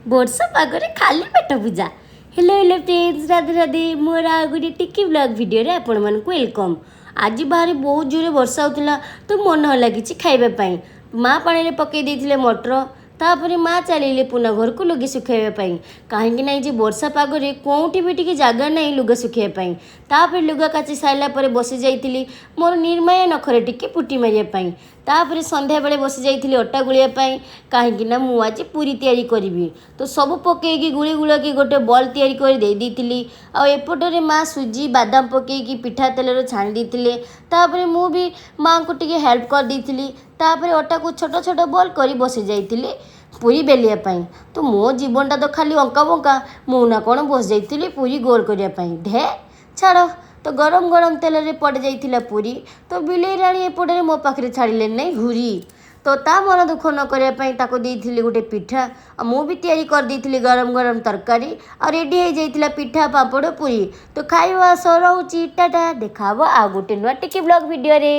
ବର୍ଷା ପାଗରେ ଖାଲି ପେଟ ପୂଜା। Hello hello friends, Radhe Radhe. मोर आ गोटे टिकी ब्लॉग वीडियो रे आपण मानकु वेलकम। आज बाहर बहुत जोरे वर्षा होता तो मन होला किछि खाइबा पई। माँ पानी रे पकई देथिले मटर, तापरे माँ चलिले पुना घर को लुगा सुखाइबा पई। काहेकि नाही जे वर्षा पागरे कोउठी भी टिके जागा नाही लुगा सुखाइबा पई। तापरे लुगा काची साइला परे बसी जाइतिली मोर निर्मय नखरे टिके पुटी मारिया पई। तापरे संध्या बेले बसी जाइतिली अटा गुलिया पई, काहेकि ना मु आज पूरी तयारी करिवि। तो सब पकईकी गुली गुला की गोटे बॉल तयारी कर दे दीतिली। आ एपटरे माँ सुजी बादाम पकईकी पिठा तेलर छाणी देथिले। तापरे मु भी माँ को टिके हेल्प कर देथिली। तापरे अटा को छोट छोट बॉल करी बसी जाइतिली पूरी बेलिया पाई। तो मो जीवनटा तो खाली अंका बंका, मु ना कौन बस जाइतिली पूरी गोल करिया पाई। ढे छाड़। तो गरम गरम तेल रे पड़ जाइतिला पूरी। तो बिलेई राणी एपटरे मो पाखरे छाड़िले नहीं घुरी। तो ता मन दुख न करिया पाई ताको देइथिली गोटे पिठा। मु भी तैयारी कर देइथिली गरम गरम तरकारी। और रेडी हो जाइतिला पिठा पापड़ पूरी। तो खाइबा सो रहउची टाटा। देखाबो आ गोटे नुआ टिकी ब्लॉग वीडियो रे।